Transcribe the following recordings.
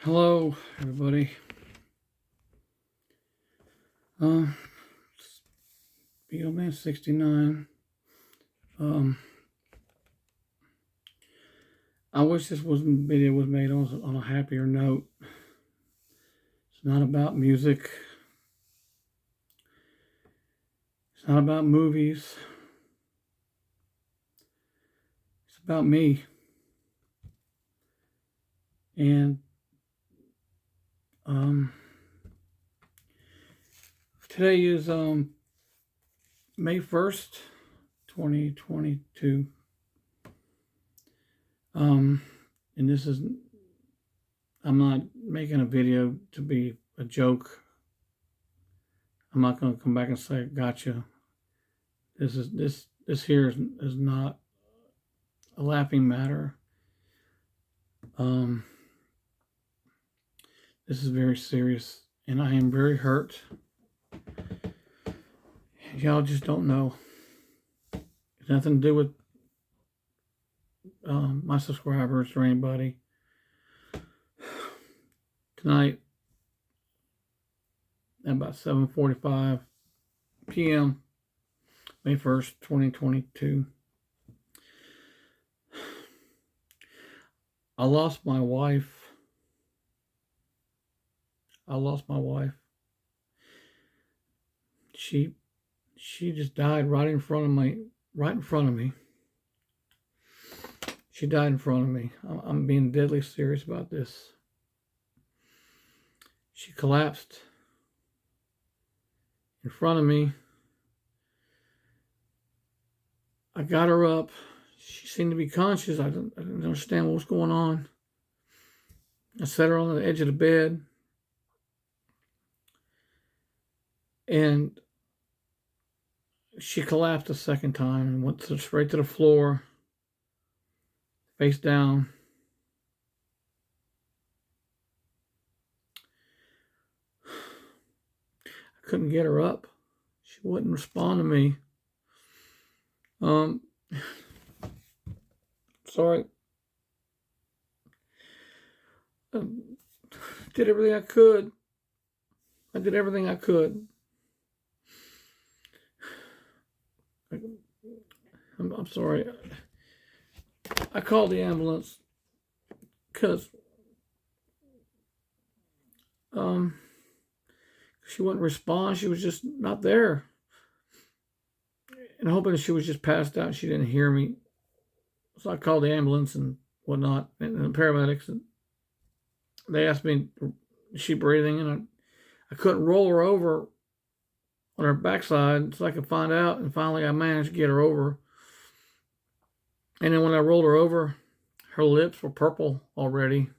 Hello, everybody. Uh, Beetleman 69. Um, I wish this video was made on a happier note. It's not about music. It's not about movies. It's about me. And today is May 1st, 2022. And this is, I'm not making a video to be a joke. I'm not going to come back and say, gotcha. This here is not a laughing matter. This is very serious, and I am very hurt. Y'all just don't know. It's nothing to do with my subscribers or anybody. Tonight, at about 7:45 p.m., May 1st, 2022, I lost my wife. She just died right in front of me. She died in front of me. I'm being deadly serious about this. She collapsed in front of me. I got her up. She seemed to be conscious. I didn't understand what was going on. I set her on the edge of the bed. And she collapsed a second time and went straight to the floor, face down. I couldn't get her up. She wouldn't respond to me. Sorry. Did everything I could. I did everything I could. I'm sorry. I called the ambulance because she wouldn't respond. She was just not there. And hoping she was just passed out. She didn't hear me. So I called the ambulance and whatnot, and the paramedics. And they asked me, is she breathing? And I couldn't roll her over on her backside so I could find out. And finally I managed to get her over. And then when I rolled her over, her lips were purple already.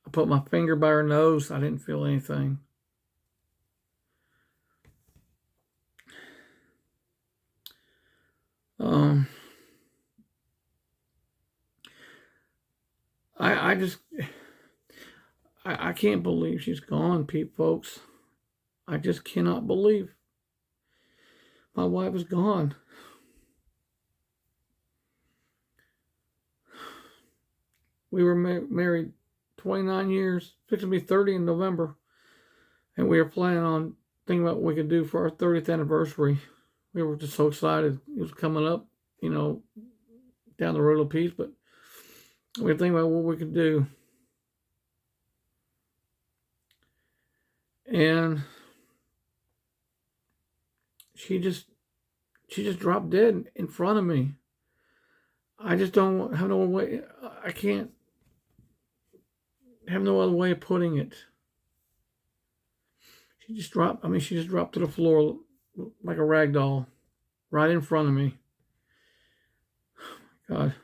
I put my finger by her nose. I didn't feel anything. I can't believe she's gone, folks. I just cannot believe my wife is gone. We were married 29 years, fixing to be 30 in November, and we were planning on thinking about what we could do for our 30th anniversary. We were just so excited. It was coming up, down the road a piece, but we were thinking about what we could do. And she just dropped dead in front of me. I just don't have no way. I can't have no other way of putting it. She just dropped to the floor like a rag doll right in front of me. Oh my God.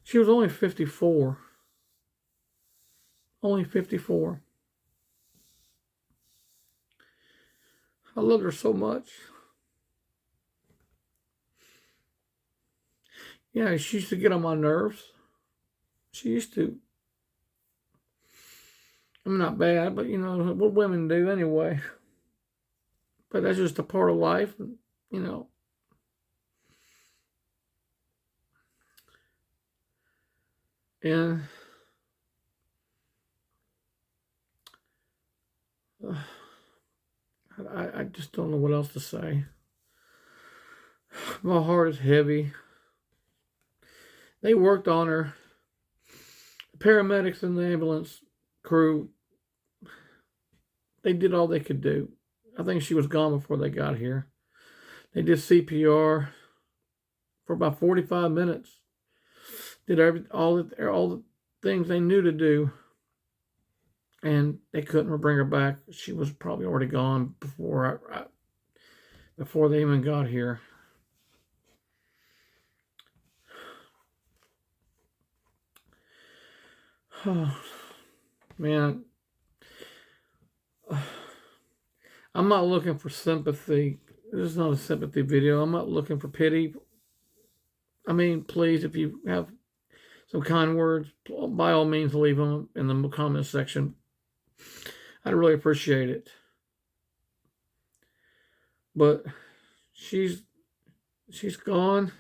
She was only 54. Only 54. I loved her so much. Yeah, she used to get on my nerves. She used to. I'm not bad, but what women do anyway. But that's just a part of life, And I just don't know what else to say. My heart is heavy. They worked on her. The paramedics and the ambulance crew, they did all they could do. I think she was gone before they got here. They did CPR for about 45 minutes. Did all the things they knew to do, and they couldn't bring her back. She was probably already gone before they even got here. Oh, man, I'm not looking for sympathy. This is not a sympathy video. I'm not looking for pity. I mean, please, if you have some kind words, by all means, leave them in the comment section. I'd really appreciate it. But she's gone.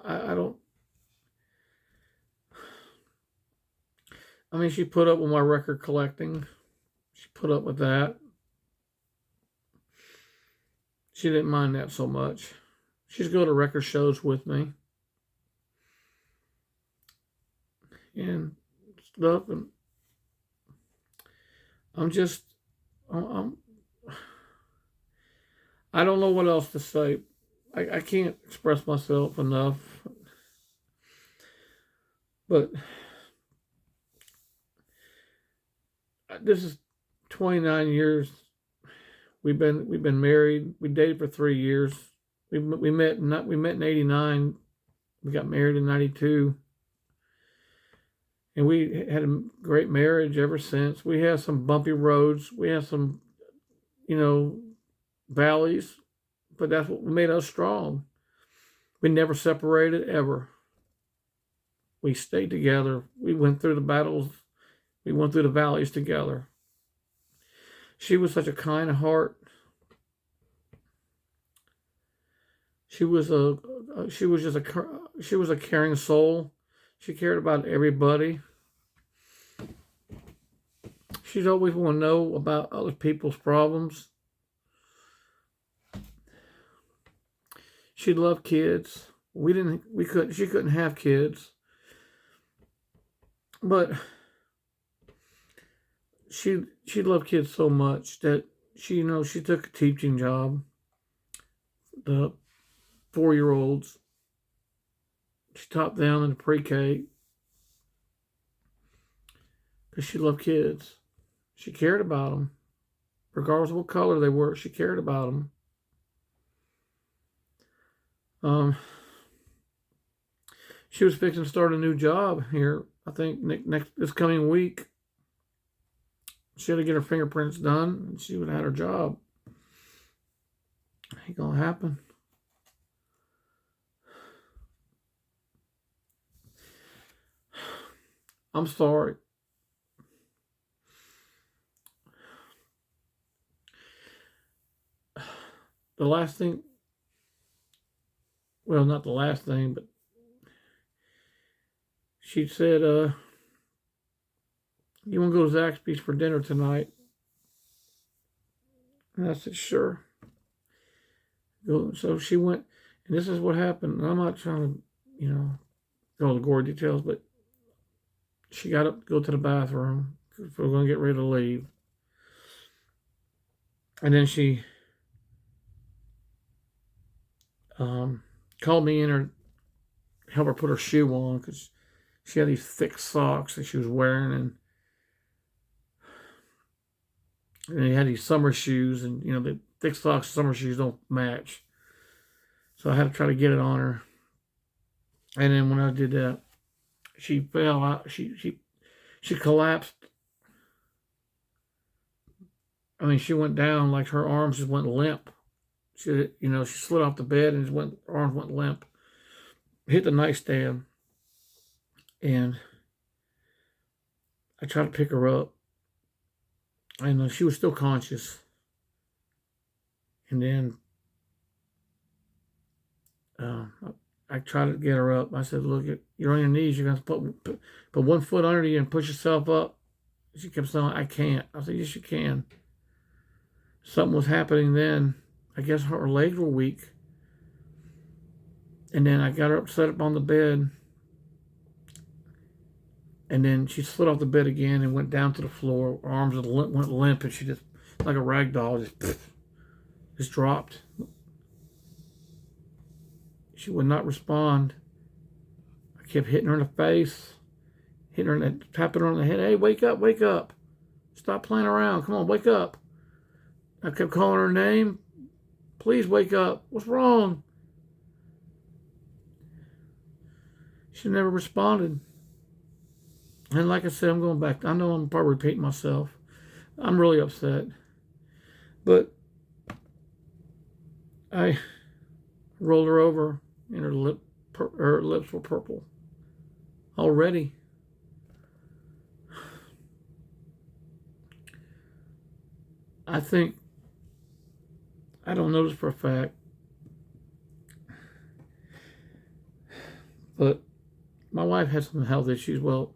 I don't. I mean, she put up with my record collecting. She put up with that. She didn't mind that so much. She'd go to record shows with me and stuff, and I'm just, I don't know what else to say. I can't express myself enough. But this is 29 years. We've been married. We dated for 3 years. We met in '89. We got married in '92. And we had a great marriage ever since. We had some bumpy roads. We had some, valleys, but that's what made us strong. We never separated ever. We stayed together. We went through the battles. We went through the valleys together. She was such a kind heart. She was a caring soul. She cared about everybody. She'd always want to know about other people's problems. She loved kids. She couldn't have kids. But she loved kids so much that she took a teaching job. The 4-year-olds. She taught them in the pre-K because she loved kids. She cared about them, regardless of what color they were. She cared about them. She was fixing to start a new job here. I think this coming week. She had to get her fingerprints done, and she would have had her job. Ain't gonna happen. I'm sorry. The last thing, well, not the last thing, but she said, you want to go to Zaxby's for dinner tonight? And I said, sure. So she went, and this is what happened. And I'm not trying to, go into gory details, but she got up to go to the bathroom because we were going to get ready to leave. And then she called me in or help her put her shoe on because she had these thick socks that she was wearing, and they had these summer shoes, and the thick socks and summer shoes don't match. So I had to try to get it on her. And then when I did that, she fell out. She collapsed. I mean, she went down like her arms just went limp. She slid off the bed and her arms went limp. Hit the nightstand, and I tried to pick her up, and she was still conscious. And then I tried to get her up. I said, look, you're on your knees. You're going to put one foot under you and push yourself up. She kept saying, I can't. I said, yes, you can. Something was happening then. I guess her legs were weak. And then I got her up, set up on the bed. And then she slid off the bed again and went down to the floor. Her arms went limp, and she just, like a rag doll, just dropped. She would not respond. I kept hitting her in the face, hitting her, tapping her on the head. Hey, wake up, wake up. Stop playing around. Come on, wake up. I kept calling her name. Please wake up. What's wrong? She never responded. And like I said, I'm going back. I know I'm probably repeating myself. I'm really upset. But I rolled her over, and her lips were purple already. I think, I don't know this for a fact, but my wife had some health issues. Well,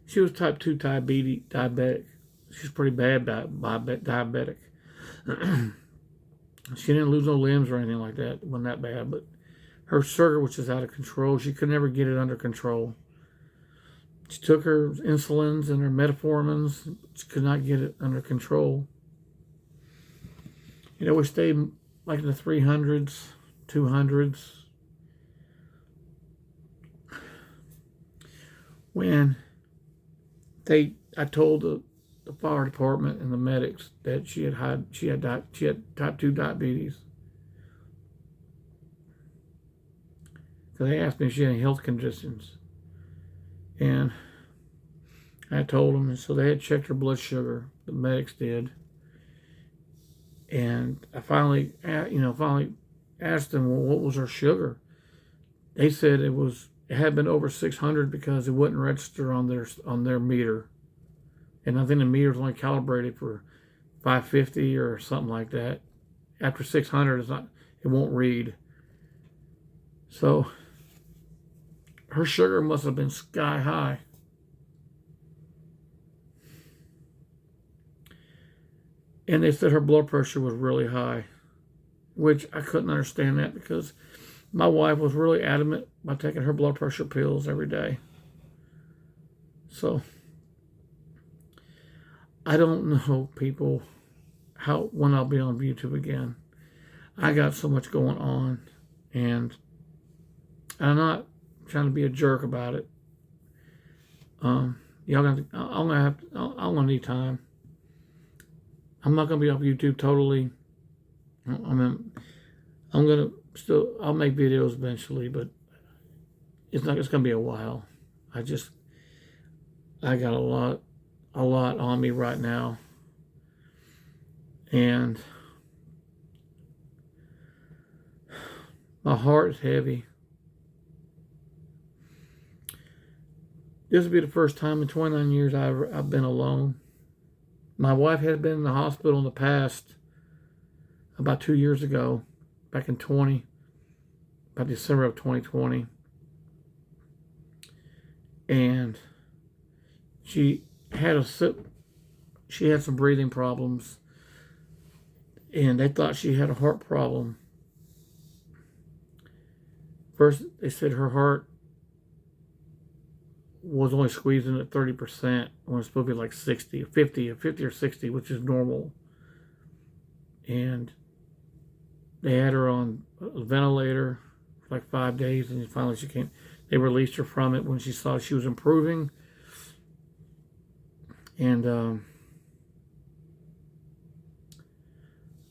she was type 2 diabetic. She's pretty bad diabetic. She didn't lose no limbs or anything like that. It wasn't that bad, but her sugar was just out of control. She could never get it under control. She took her insulins and her metformins. She could not get it under control. You know, we stayed like in the 300s, 200s. When I told the fire department and the medics that she had type 2 diabetes. So they asked me if she had any health conditions. And I told them, and so they had checked her blood sugar. The medics did. And I finally asked them, well, what was her sugar? They said it had been over 600 because it wouldn't register on their meter. And I think the meter's only calibrated for 550 or something like that. After 600, it won't read. So her sugar must have been sky high. And they said her blood pressure was really high, which I couldn't understand that because my wife was really adamant about taking her blood pressure pills every day. So I don't know, people, when I'll be on YouTube again. I got so much going on, and I'm not trying to be a jerk about it. I'm gonna need time. I'm not gonna be off YouTube totally. I'll make videos eventually, but it's gonna be a while. I got a lot on me right now, and my heart is heavy. This will be the first time in 29 years I've been alone. My wife had been in the hospital in the past, about 2 years ago, back in about December of 2020. And she had some breathing problems, and they thought she had a heart problem. First, they said her heart was only squeezing at 30% when it's supposed to be like 60 or 50 or 60, which is normal. And they had her on a ventilator for like 5 days, and finally they released her from it when she saw she was improving. And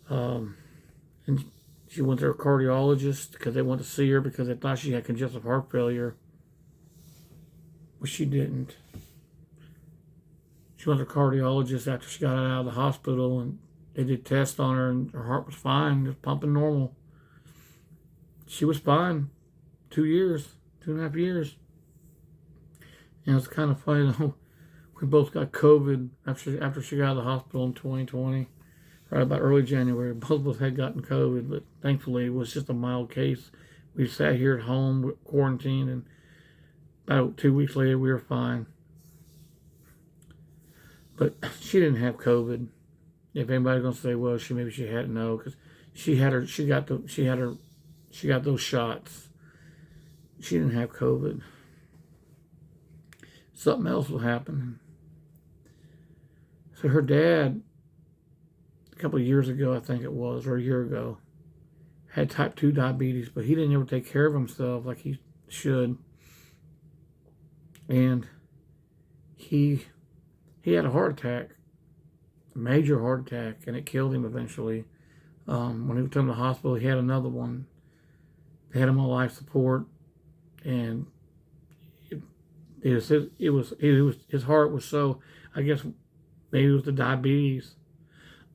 and she went to her cardiologist because they wanted to see her because they thought she had congestive heart failure. But she didn't. She went to a cardiologist after she got out of the hospital, and they did tests on her, and her heart was fine. It was pumping normal. She was fine 2.5 years. And it's kind of funny, though. We both got COVID after she got out of the hospital in 2020. right about early January. Both of us had gotten COVID, but thankfully it was just a mild case. We sat here at home, quarantined, and about 2 weeks later we were fine. But she didn't have COVID. If anybody's gonna say, well, maybe she had, no, because she got those shots. She didn't have COVID. Something else was happening. So her dad, a couple of years ago, I think it was, or a year ago, had type 2 diabetes, but he didn't ever take care of himself like he should. And he had a heart attack, a major heart attack, and it killed him eventually. When he was taken to the hospital, he had another one. They had him on life support, and his heart was so, I guess maybe it was the diabetes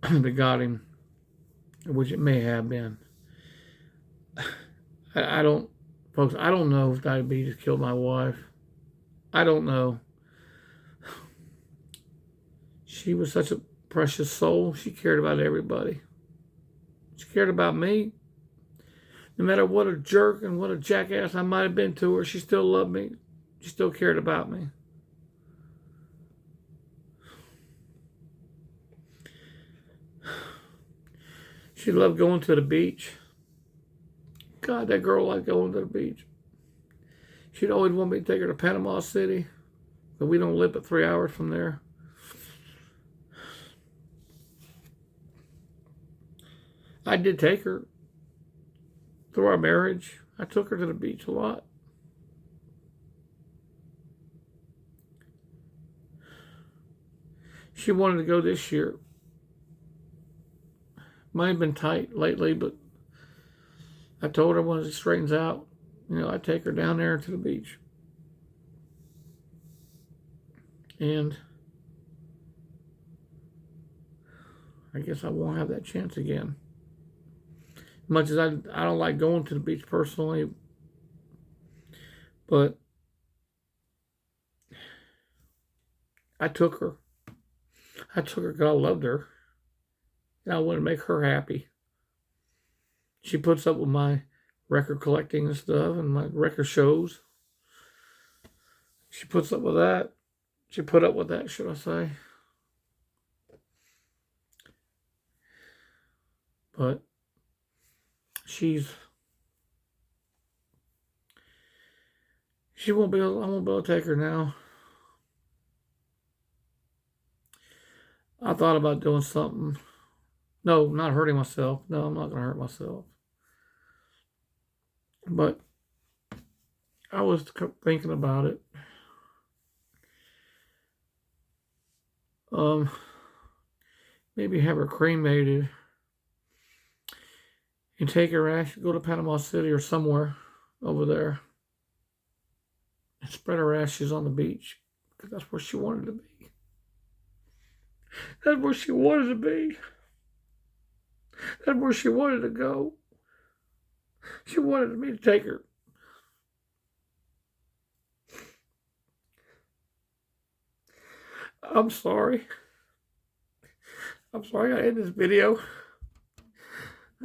that got him, which it may have been. I don't, folks, I don't know if diabetes killed my wife. I don't know. She was such a precious soul. She cared about everybody. She cared about me. No matter what a jerk and what a jackass I might have been to her, she still loved me. She still cared about me. She loved going to the beach. God, that girl liked going to the beach. She'd always want me to take her to Panama City, but we don't live but 3 hours from there. I did take her through our marriage. I took her to the beach a lot. She wanted to go this year. Might have been tight lately, but I told her once it straightens out, I'd take her down there to the beach. And I guess I won't have that chance again. Much as I don't like going to the beach personally, but I took her. I took her because I loved her. And I wanted to make her happy. She puts up with my record collecting and stuff and my record shows. She puts up with that. She put up with that, should I say. But I won't be able to take her now. I thought about doing something. No, not hurting myself. No, I'm not going to hurt myself. But I was thinking about it. Maybe have her cremated and take her ashes, go to Panama City or somewhere over there and spread her ashes on the beach because that's where she wanted to be. That's where she wanted to be. That's where she wanted to go. She wanted me to take her. I'm sorry. I gotta end this video.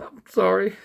I'm sorry.